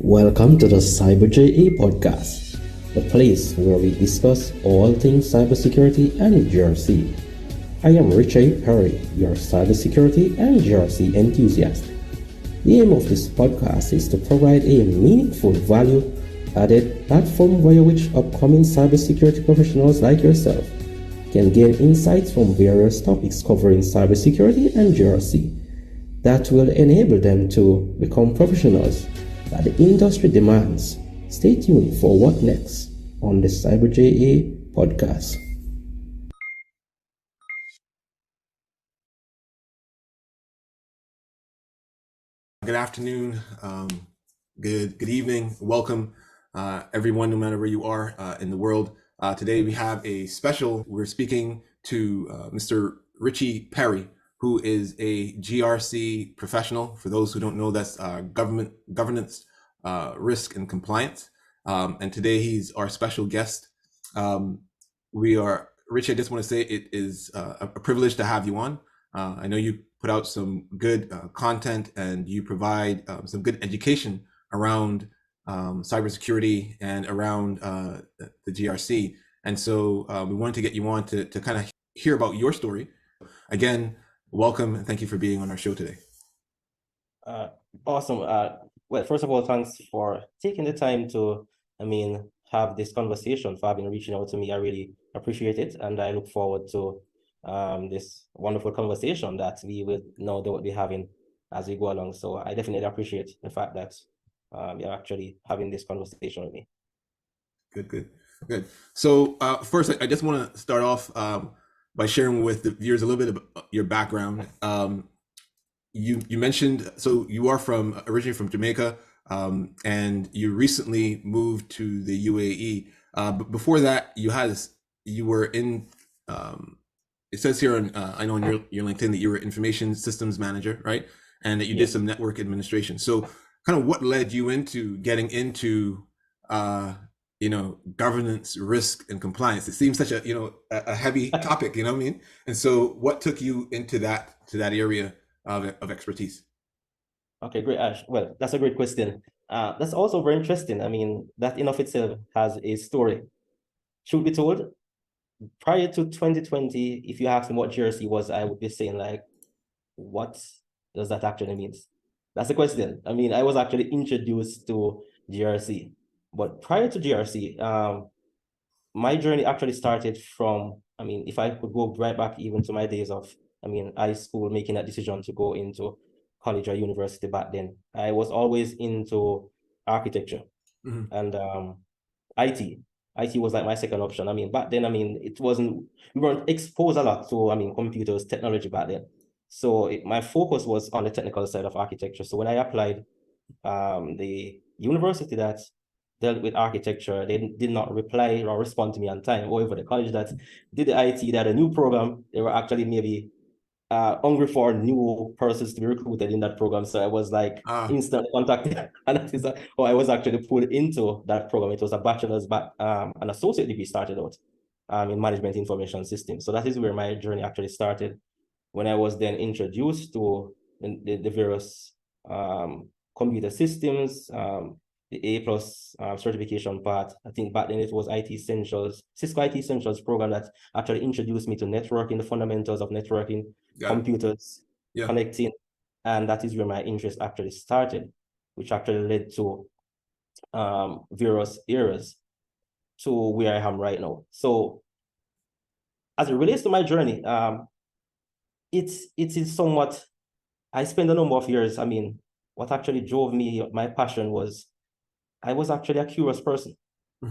Welcome to the CyberJA podcast, the place where we discuss all things cybersecurity and GRC. I am Richea Perry, your cybersecurity and GRC enthusiast. The aim of this podcast is to provide a meaningful value-added platform via which upcoming cybersecurity professionals like yourself can gain insights from various topics covering cybersecurity and GRC that will enable them to become professionals that the industry demands. Stay tuned for what next on the CyberJA podcast. Good afternoon, good evening. Welcome, everyone, no matter where you are in the world. Today we have a special. We're speaking to Mr. Richea Perry, who is a GRC professional. For those who don't know, that's governance, risk, and compliance. And today he's our special guest. Richie, I just want to say it is a privilege to have you on. I know you put out some good content and you provide some good education around cybersecurity and around the GRC. And so we wanted to get you on to kind of hear about your story. Again, welcome and thank you for being on our show today. Awesome. Well, first of all, thanks for taking the time to, have this conversation, for reaching out to me. I really appreciate it. And I look forward to this wonderful conversation that we will no doubt be having as we go along. So I definitely appreciate the fact that you're actually having this conversation with me. Good. So first, I just want to start off by sharing with the viewers a little bit of your background. You mentioned, so you are originally from Jamaica, and you recently moved to the UAE. But before that, you were in. It says here on I know on your LinkedIn that you were information systems manager, right? And that you did some network administration. So, kind of what led you into getting into governance, risk, and compliance? It seems such a heavy topic, you know what I mean? And so, what took you into that area of expertise? Okay, great, Ash. Well, that's a great question. That's also very interesting. That in of itself has a story. Truth be told, prior to 2020, if you asked me what GRC was, I would be saying like, what does that actually mean? That's the question. I was actually introduced to GRC, but prior to GRC, my journey actually started from, if I could go right back even to my days of, high school, making that decision to go into college or university back then, I was always into architecture and IT. IT was like my second option. Back then, we weren't exposed a lot to, computers, technology back then. So my focus was on the technical side of architecture. So when I applied, the university that dealt with architecture, they did not reply or respond to me on time. However, the college that did the IT, they had a new program. They were actually maybe hungry for new persons to be recruited in that program. So I was like instantly contacted, and that is how I was actually pulled into that program. It was a bachelor's, an associate degree started out in management information systems. So that is where my journey actually started, when I was then introduced to the various computer systems, the A+ certification part. I think back then it was IT Essentials, Cisco IT Essentials program that actually introduced me to networking, the fundamentals of networking, computers, connecting, and that is where my interest actually started, which actually led to various areas to where I am right now. So as it relates to my journey, it is somewhat, I spent a number of years, what actually drove me, my passion was, I was actually a curious person.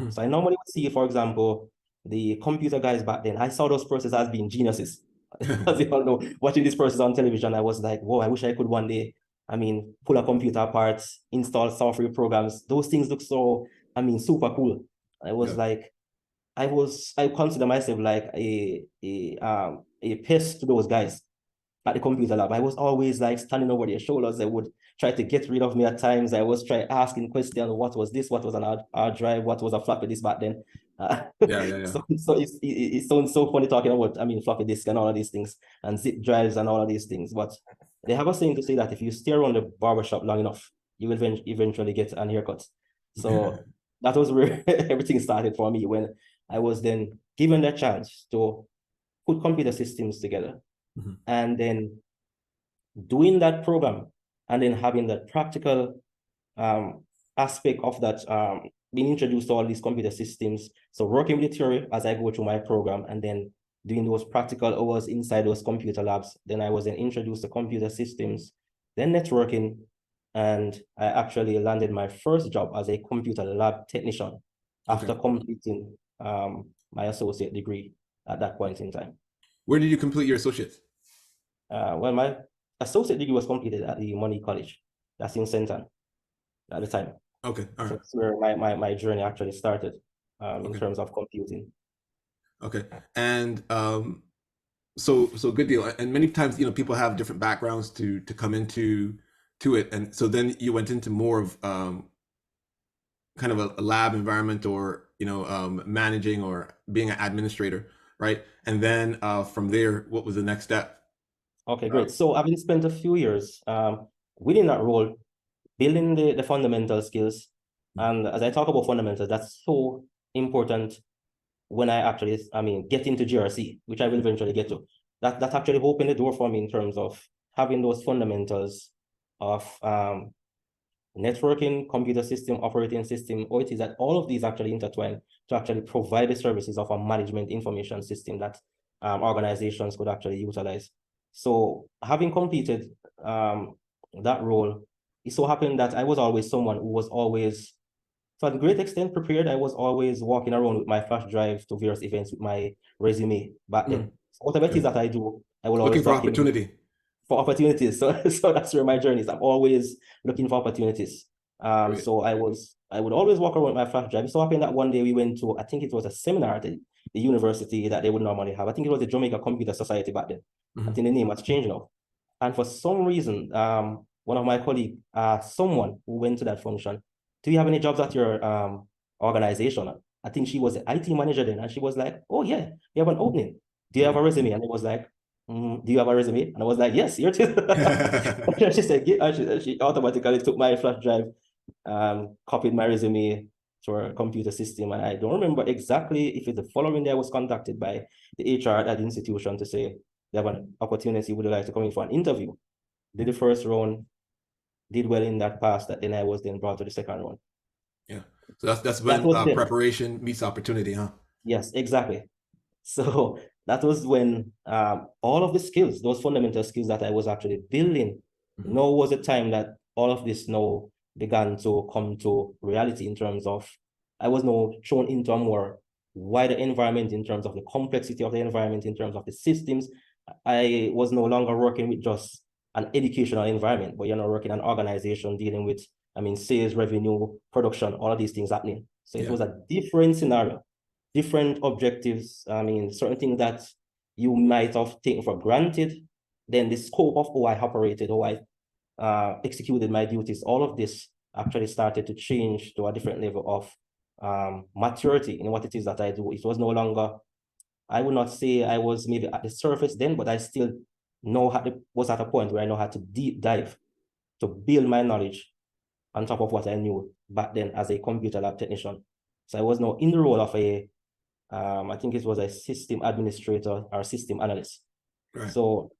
So I normally would see, for example, the computer guys back then, I saw those persons as being geniuses. As you all know, watching these persons on television, I was like, whoa, I wish I could one day, pull a computer apart, install software programs. Those things look so, super cool. I was like, I consider myself like a pest to those guys at the computer lab. I was always like standing over their shoulders. They would try to get rid of me at times. I was asking questions, what was this? What was an hard drive? What was a floppy disk back then? So it sounds so funny talking about, floppy disk and all of these things, and zip drives and all of these things. But they have a saying to say that if you stay around the barbershop long enough, you will eventually get an haircut. So that was where everything started for me, when I was then given the chance to put computer systems together, and then doing that program, and then having that practical aspect of that, being introduced to all these computer systems. So working with the theory as I go through my program, and then doing those practical hours inside those computer labs. Then I was then introduced to computer systems, then networking, and I actually landed my first job as a computer lab technician after completing my associate degree at that point in time. Where did you complete your associates? Well, my associate degree was completed at the Money College. That's in Senton at the time. Okay, all right. So that's where my journey actually started in terms of computing. Okay, and so good deal. And many times, people have different backgrounds to come into it, and so then you went into more of kind of a lab environment, or managing or being an administrator, right? And then from there, what was the next step? Okay, great. So I've been spent a few years within that role, building the fundamental skills. And as I talk about fundamentals, that's so important when I actually, get into GRC, which I will eventually get to. That actually opened the door for me in terms of having those fundamentals of networking, computer system, operating system, OIT, that all of these actually intertwine to actually provide the services of a management information system that organizations could actually utilize. So having completed that role, it so happened that I was always someone who was always, to a great extent, prepared. I was always walking around with my flash drive to various events with my resume back then. So whatever it is that I do, I will always looking for opportunity. For opportunities. So that's where my journey is. I'm always looking for opportunities. So I would always walk around with my flash drive. It so happened that one day we went to, I think it was a seminar at the university that they would normally have. I think it was the Jamaica Computer Society back then. I think the name has changed now. And for some reason, one of my colleagues, someone who went to that function, do you have any jobs at your organization? I think she was the IT manager then, and she was like, oh yeah, you have an opening. Do you have a resume? And it was like, do you have a resume? And I was like, yes, here it is. She said, she automatically took my flash drive, copied my resume to her computer system. And I don't remember exactly if it's the following day I was contacted by the HR at that institution to say, they have an opportunity, would you like to come in for an interview? Did the first round, did well in that pass, that then I was then brought to the second round. Yeah, so that's when preparation meets opportunity, huh? Yes, exactly. So that was when all of the skills, those fundamental skills that I was actually building, now was the time that all of this now began to come to reality, in terms of I was now thrown into a more wider environment in terms of the complexity of the environment, in terms of the systems. I was no longer working with just an educational environment, but you're now working in an organization dealing with, sales, revenue, production, all of these things happening. So it was a different scenario, different objectives. Certain things that you might have taken for granted, then the scope of how I operated, how I executed my duties, all of this actually started to change to a different level of maturity in what it is that I do. It was no longer, I would not say I was maybe at the surface then, but I still was at a point where I know how to deep dive to build my knowledge on top of what I knew back then as a computer lab technician. So I was now in the role of I think it was a system administrator or system analyst. Right. So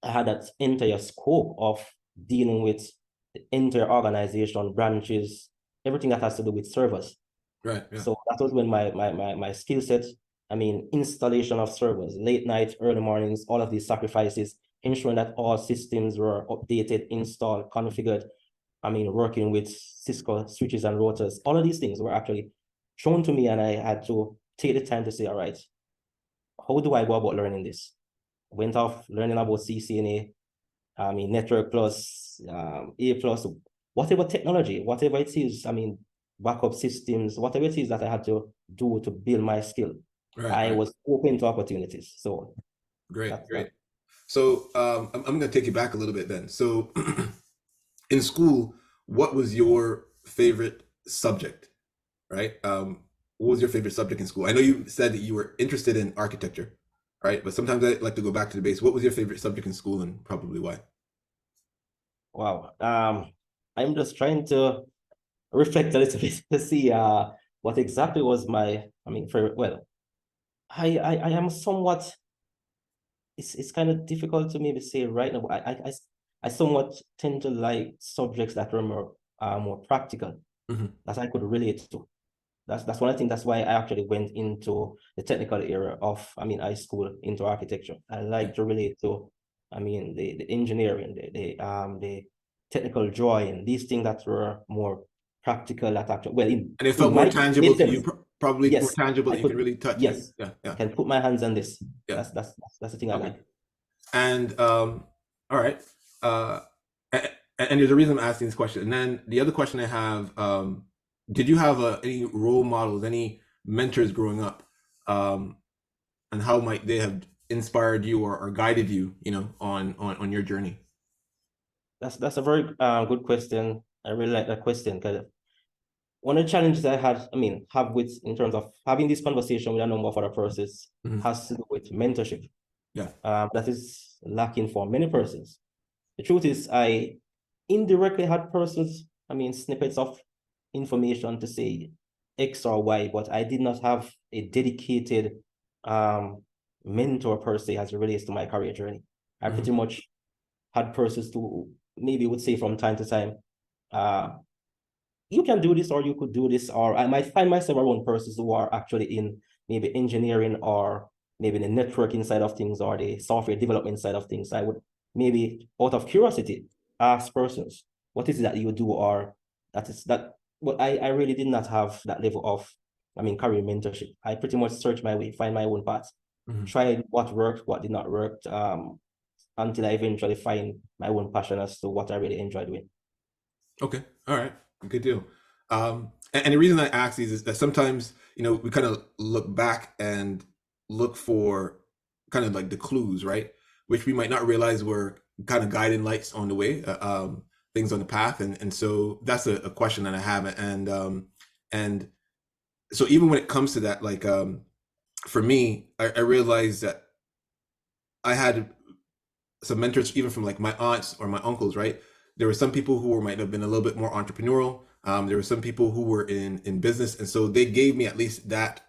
I had that entire scope of dealing with the entire organization, branches, everything that has to do with servers. Right. Yeah. So that was when my skill set, installation of servers, late night, early mornings, all of these sacrifices, ensuring that all systems were updated, installed, configured. Working with Cisco switches and routers, all of these things were actually shown to me, and I had to take the time to say, all right, how do I go about learning this? Went off learning about CCNA, Network Plus, A Plus, whatever technology, whatever it is, backup systems, whatever it is that I had to do to build my skill. I was open to opportunities. So great. So I'm going to take you back a little bit then. So in school, what was your favorite subject, right? What was your favorite subject in school? I know you said that you were interested in architecture, right? But sometimes I like to go back to the base. What was your favorite subject in school, and probably why? Wow. I'm just trying to reflect a little bit to see what exactly was my, well, I am somewhat, it's kind of difficult to maybe say right now, but I somewhat tend to like subjects that were more practical, that I could relate to. That's one of the things. That's why I actually went into the technical area of, high school, into architecture. I like to relate to, the engineering, the technical drawing, these things that were more practical. That actually, well, And it in felt more my tangible made to you, sense. probably more Yes, tangible I that you can could. really touch. Yes, Yeah, I yeah, can put my hands on this. yeah. That's the thing I Okay. like. And all right. Uh, and there's a reason I'm asking this question. And then the other question I have, did you have any role models, any mentors growing up, and how might they have inspired you or guided you, on your journey? That's a very good question. I really like that question, because one of the challenges I have with, in terms of having this conversation with a number of other persons, has to do with mentorship. Yeah. That is lacking for many persons. The truth is, I indirectly had persons, snippets of information to say X or Y, but I did not have a dedicated mentor per se as it relates to my career journey. I pretty much had persons who maybe would say from time to time, you can do this, or you could do this, or I might find myself around persons who are actually in maybe engineering, or maybe the networking side of things, or the software development side of things. I would maybe, out of curiosity, ask persons, what is it that you do, or that is that. But I really did not have that level of, career mentorship. I pretty much searched my way, find my own path, tried what worked, what did not work, until I eventually find my own passion as to what I really enjoy doing. Okay. All right. Good deal. And the reason I ask these is that sometimes, we kind of look back and look for kind of like the clues, right? Which we might not realize were kind of guiding lights on the way, things on the path. And so that's a question that I have. And so even when it comes to that, like, for me, I realized that I had some mentors, even from like my aunts or my uncles, right? There were some people who might have been a little bit more entrepreneurial. There were some people who were in business, and so they gave me at least that,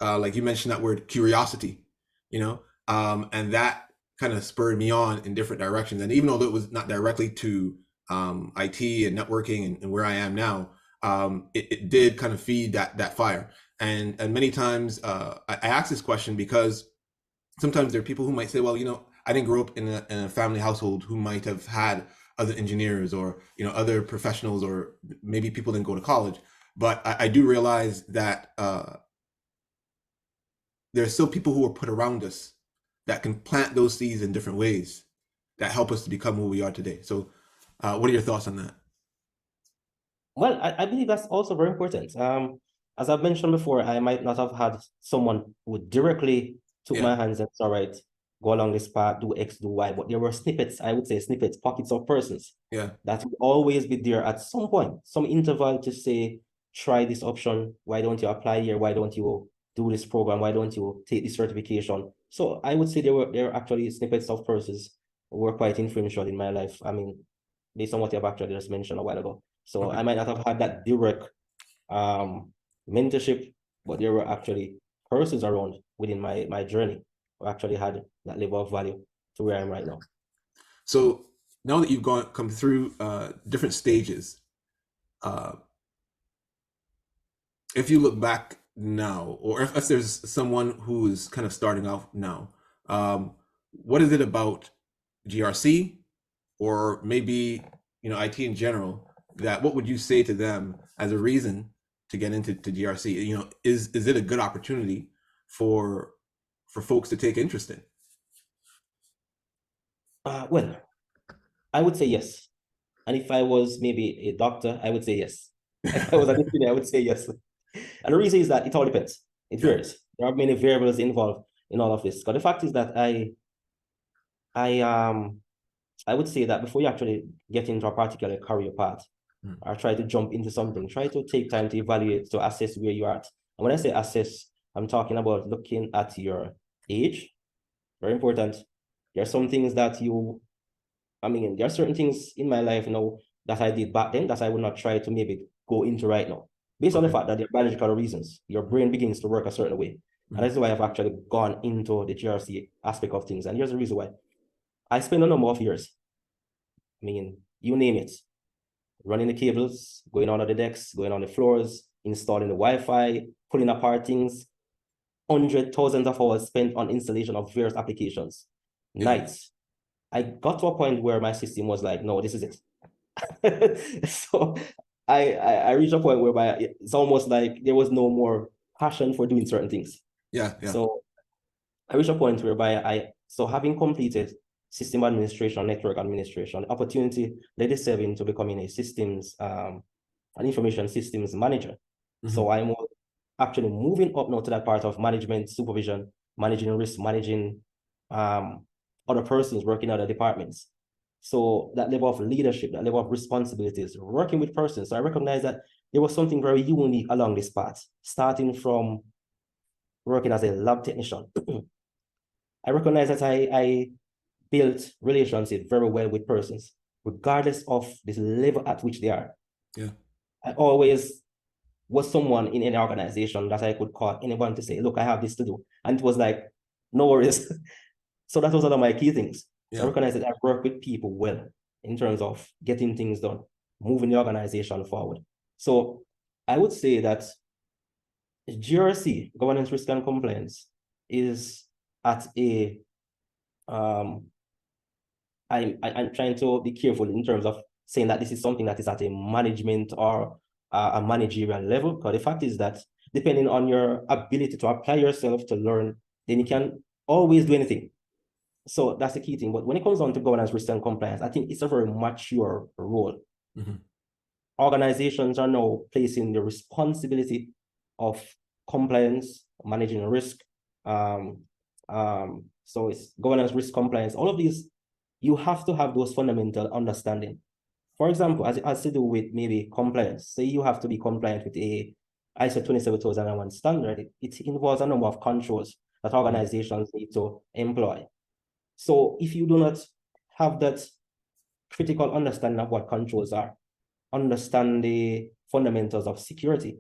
like you mentioned that word, curiosity, and that kind of spurred me on in different directions. And even though it was not directly to IT and networking and where I am now, it did kind of feed that fire. And many times I ask this question because sometimes there are people who might say, well, I didn't grow up in a family household who might have had other engineers or other professionals, or maybe people didn't go to college. But I do realize that there are still people who are put around us that can plant those seeds in different ways that help us to become who we are today. So what are your thoughts on that? Well, I believe that's also very important. As I've mentioned before, I might not have had someone who directly took my hands and said, all right, go along this path, do X, do Y. But there were snippets, I would say snippets, pockets of persons that would always be there at some point, some interval, to say, try this option. Why don't you apply here? Why don't you do this program? Why don't you take this certification? So I would say there were actually snippets of persons who were quite influential in my life. Based on what you've actually just mentioned a while ago. So I might not have had that direct mentorship, but there were actually persons around within my journey who actually had that level of value to where I am right now. So now that you've come through different stages, if you look back now, or if there's someone who's kind of starting out now, what is it about GRC, or maybe IT in general, that what would you say to them as a reason to get into GRC? Is it a good opportunity for folks to take interest in? Well, I would say yes. And if I was maybe a doctor, I would say yes. If I was an engineer, I would say yes. And the reason is that it all depends. It varies. There are many variables involved in all of this. But the fact is that I would say that before you actually get into a particular career path, or try to jump into something, try to take time to evaluate, to assess where you are at. And when I say assess, I'm talking about looking at your age. Very important. There are some things that there are certain things in my life that I did back then that I would not try to maybe go into right now. Based on the fact that there are biological reasons, your brain begins to work a certain way. And that's why I've actually gone into the GRC aspect of things. And here's the reason why. I spent a number of years, I mean, you name it, running the cables, going on the decks, going on the floors, installing the Wi-Fi, pulling apart things, hundreds, thousands of hours spent on installation of various applications, nights. I got to a point where my system was like, no, this is it. So I reached a point whereby it's almost like there was no more passion for doing certain things. So I reached a point whereby so having completed system administration, network administration, opportunity led itself into becoming a systems, an information systems manager. So I'm actually moving up now to that part of management, supervision, managing risk, managing other persons working in other departments. So that level of leadership, that level of responsibilities, working with persons. So I recognize that there was something very unique along this path, starting from working as a lab technician. I recognize that I built relationships very well with persons, regardless of the level at which they are. I always was someone in any organization that I could call anyone to say, look, I have this to do. And it was like, no worries. So that was one of my key things. So I recognize that I work with people well in terms of getting things done, moving the organization forward. So I would say that GRC, governance, risk, and compliance, is at a I'm trying to be careful in terms of saying that this is something that is at a management or a managerial level, because the fact is that depending on your ability to apply yourself to learn, then you can always do anything. So that's the key thing. But when it comes on to governance, risk, and compliance, I think it's a very mature role. Organizations are now placing the responsibility of compliance, managing risk. So it's governance, risk, compliance, all of these, you have to have those fundamental understanding. For example, as it has to do with maybe compliance, say you have to be compliant with a ISO 27001 standard, it involves a number of controls that organizations need to employ. So if you do not have that critical understanding of what controls are, understand the fundamentals of security,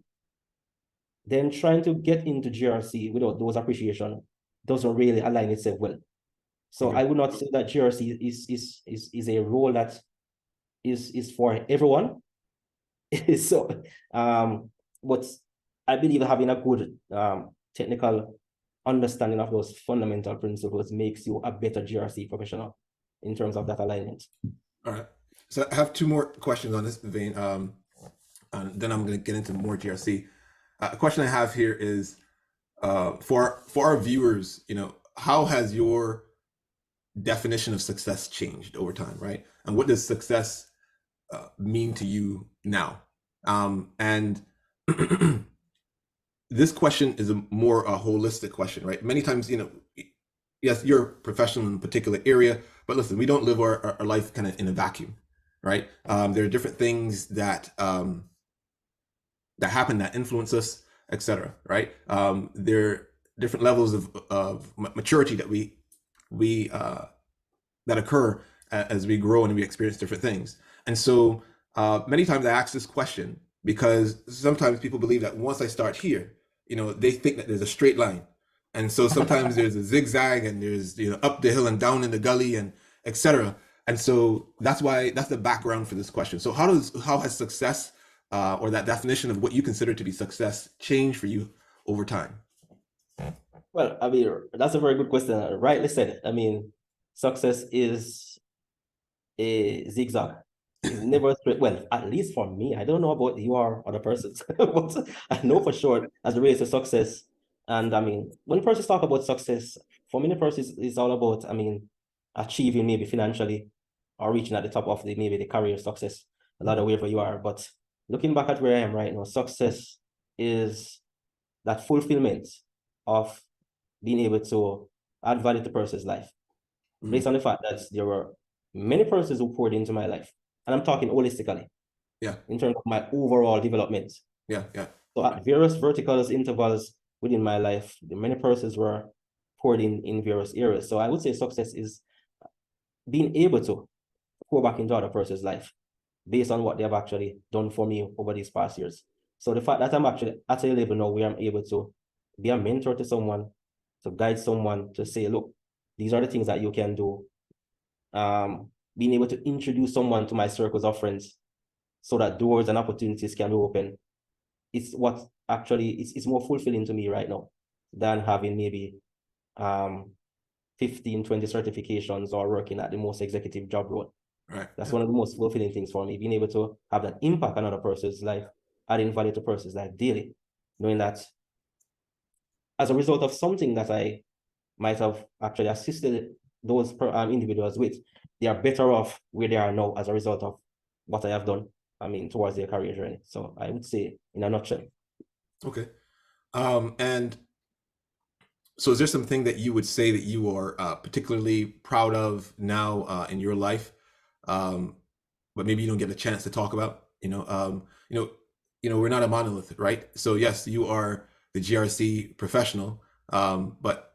then trying to get into GRC without those appreciation doesn't really align itself well. So I would not say that GRC is a role that is for everyone. So, but I believe having a good technical understanding of those fundamental principles makes you a better GRC professional in terms of that alignment. All right. So I have two more questions on this vein. And then I'm going to get into more GRC. A question I have here is for our viewers, how has your definition of success changed over time, right? And what does success mean to you now? And this question is more a holistic question, right? Many times, yes, you're professional in a particular area, but listen, we don't live our life kind of in a vacuum, right? There are different things that happen that influence us, etc. Right? There are different levels of maturity that that occur as we grow and we experience different things. And so many times I ask this question because sometimes people believe that once I start here, they think that there's a straight line. And so sometimes there's a zigzag and there's, up the hill and down in the gully and etc. And so that's the background for this question. So how has success or that definition of what you consider to be success change for you over time? Well, I mean, that's a very good question. Rightly said. I mean, success is a zigzag. It's never straight. Well, at least for me, I don't know about you or other persons, but I know for sure as it relates to success. And I mean, when persons talk about success, for many persons, it's all about, achieving maybe financially or reaching at the top of maybe the career success, a lot of wherever you are. But looking back at where I am right now, success is that fulfillment of being able to add value to a person's life, based on the fact that there were many persons who poured into my life. And I'm talking holistically, in terms of my overall development. So at various verticals, intervals within my life, many persons were poured in various areas. So I would say success is being able to pour back into other person's life. based on what they have actually done for me over these past years. So the fact that I'm actually at a level now where I'm able to be a mentor to someone, to guide someone, to say, look, these are the things that you can do. Being able to introduce someone to my circles of friends so that doors and opportunities can be open. It's what actually it's more fulfilling to me right now than having maybe 15, 20 certifications or working at the most executive job role. Right. That's one of the most fulfilling things for me, being able to have that impact on other person's life, adding value to person's life daily, knowing that as a result of something that I might have actually assisted those individuals with, they are better off where they are now as a result of what I have done, towards their career journey. So I would say in a nutshell. Okay. And so is there something that you would say that you are particularly proud of now in your life, but maybe you don't get a chance to talk about? We're not a monolith, right? So yes, you are the GRC professional, but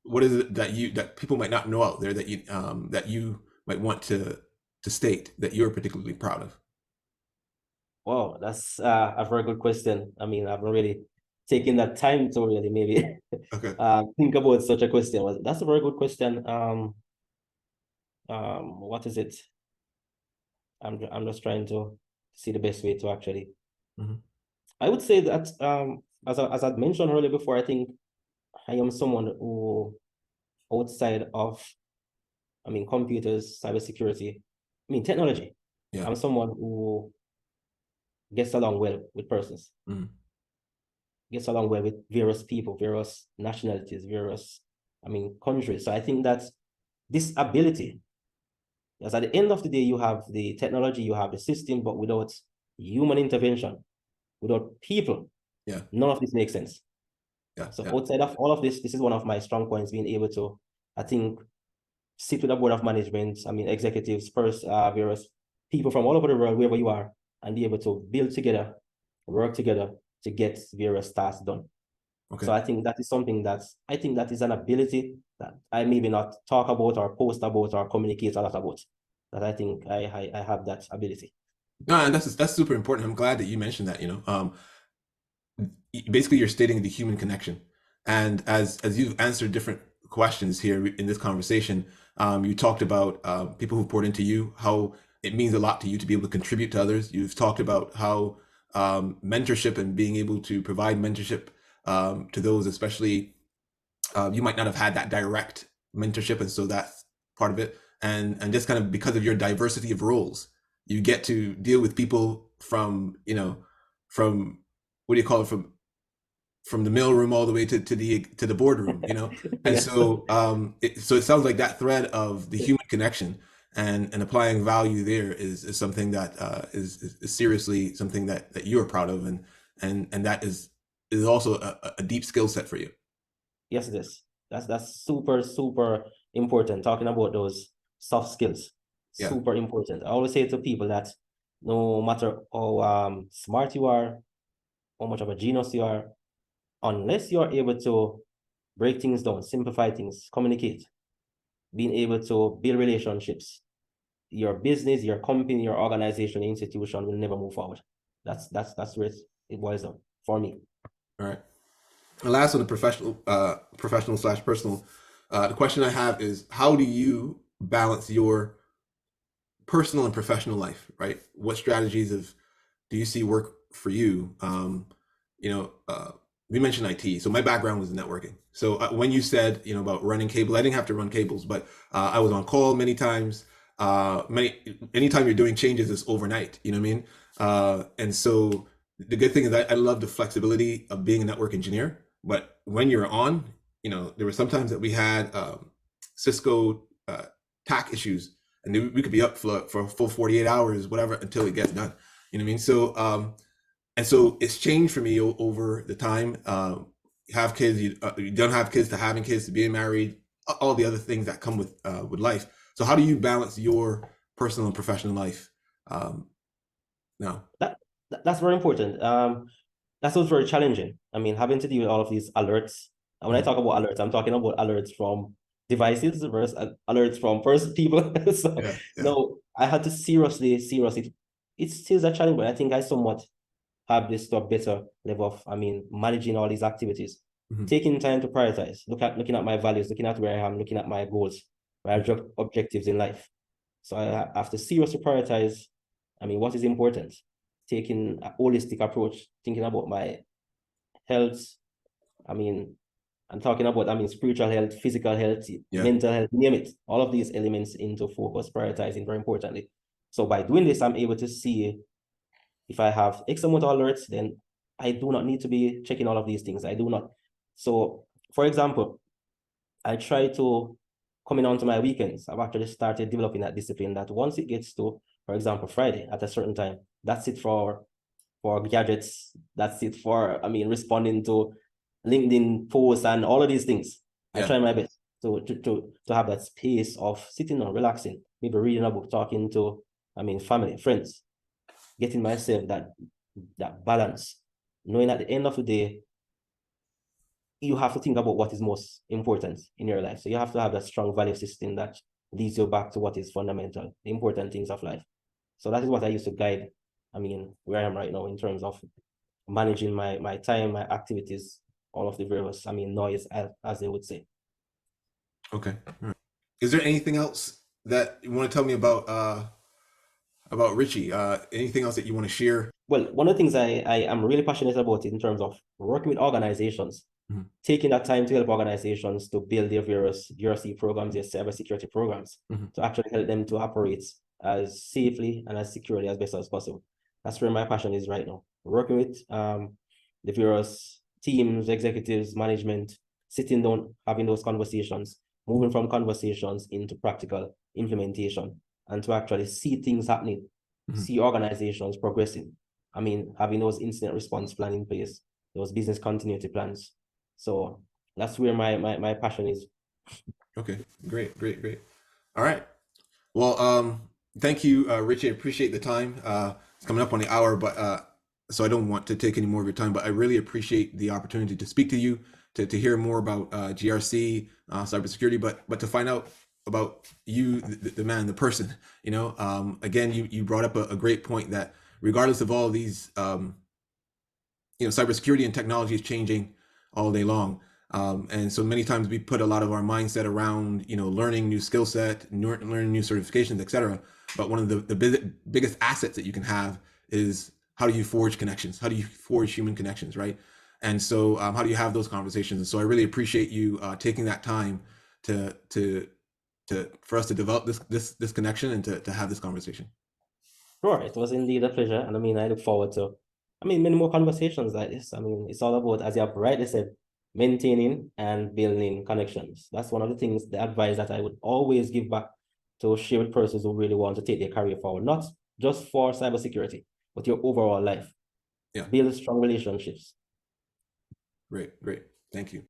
what is it that people might not know out there that you might want to state that you're particularly proud of? Wow, that's a very good question. I haven't really taken that time to really maybe Okay. think about such a question. That's a very good question. What is it? I'm just trying to see the best way to actually. I would say that as I'd mentioned earlier before, I think I am someone who, outside of computers, cybersecurity, technology. Yeah. I'm someone who gets along well with persons. Gets along well with various people, various nationalities, various countries. So I think that this ability, because at the end of the day, you have the technology, you have the system, but without human intervention, without people, none of this makes sense. So outside of all of this is one of my strong points, being able to, I think, sit with a board of management, executives, various people from all over the world, wherever you are, and be able to build together, work together to get various tasks done. Okay. So I think that is something that is an ability that I maybe not talk about or post about or communicate a lot about. That I think I have that ability. No, and that's super important. I'm glad that you mentioned that. Basically, you're stating the human connection, and as you've answered different questions here in this conversation, you talked about people who poured into you, how it means a lot to you to be able to contribute to others. You've talked about how mentorship and being able to provide mentorship to those, especially you might not have had that direct mentorship, and so that's part of it. And just kind of because of your diversity of roles, you get to deal with people from what do you call it, from the mailroom all the way to the boardroom, and so it sounds like that thread of the human connection and applying value there is something that is seriously something that you are proud of, and that is also a deep skill set for you. Yes, it is. That's super important. Talking about those soft skills, super important. I always say to people that no matter how smart you are, how much of a genius you are, unless you are able to break things down, simplify things, communicate, being able to build relationships, your business, your company, your organization, institution will never move forward. That's where it boils down for me. All right. And last on the professional/personal, the question I have is, how do you balance your personal and professional life, right? What strategies do you see work for you? We mentioned IT. So my background was networking. So when you said, about running cable, I didn't have to run cables, but I was on call many times. Anytime you're doing changes, it's overnight, you know what I mean? And so the good thing is I love the flexibility of being a network engineer, but when you're on, there were sometimes that we had Cisco TAC issues, and we could be up for a full 48 hours, whatever, until it gets done. You know what I mean? So, and so it's changed for me over the time. You have kids, you don't have kids, to having kids, to being married, all the other things that come with life. So how do you balance your personal and professional life now? That's very important. That's also very challenging. Having to deal with all of these alerts. And when I talk about alerts, I'm talking about alerts from devices versus alerts from first people. So no, I had to seriously, it still is a challenge, but I think I somewhat have this to a better level of, managing all these activities, taking time to prioritize, looking at my values, looking at where I am, looking at my goals, my objectives in life. So I have to seriously prioritize, what is important, taking a holistic approach, thinking about my health. I'm talking about, spiritual health, physical health, mental health, name it, all of these elements into focus, prioritizing very importantly. So by doing this, I'm able to see if I have X amount of alerts, then I do not need to be checking all of these things. I do not. So for example, I try to, coming on to my weekends, I've actually started developing that discipline that once it gets to, for example, Friday at a certain time, that's it for gadgets. That's it for, responding to LinkedIn posts and all of these things. I try my best to have that space of sitting and relaxing, maybe reading a book, talking to, family, friends, getting myself that balance, knowing at the end of the day, you have to think about what is most important in your life. So you have to have that strong value system that leads you back to what is fundamental, the important things of life. So that is what I used to guide, where I am right now in terms of managing my time, my activities, all of the various, noise, as they would say. Okay. Is there anything else that you want to tell me about Richea? Anything else that you want to share? Well, one of the things I am really passionate about in terms of working with organizations, taking that time to help organizations to build their various GRC programs, their cybersecurity programs, to actually help them to operate as safely and as securely as best as possible. That's where my passion is right now. Working with the various teams, executives, management, sitting down, having those conversations, moving from conversations into practical implementation, and to actually see things happening, see organizations progressing. Having those incident response plan in place, those business continuity plans. So that's where my passion is. Okay, great. All right. Well, thank you, Richie. I appreciate the time. It's coming up on the hour, but so I don't want to take any more of your time, but I really appreciate the opportunity to speak to you, to hear more about GRC, cybersecurity, but to find out about you, the man, the person. Again, you brought up a great point that regardless of all these, cybersecurity and technology is changing all day long. And so many times we put a lot of our mindset around, learning new skill set, learning new certifications, etc. But one of the biggest assets that you can have is how do you forge connections? How do you forge human connections, right? And so how do you have those conversations? And so I really appreciate you taking that time for us to develop this connection and to have this conversation. Sure, it was indeed a pleasure. And I look forward to, many more conversations like this. It's all about, as you have rightly said, maintaining and building connections. That's one of the things, the advice that I would always give back to share with persons who really want to take their career forward, not just for cybersecurity, but your overall life. Build strong relationships. Great. Thank you.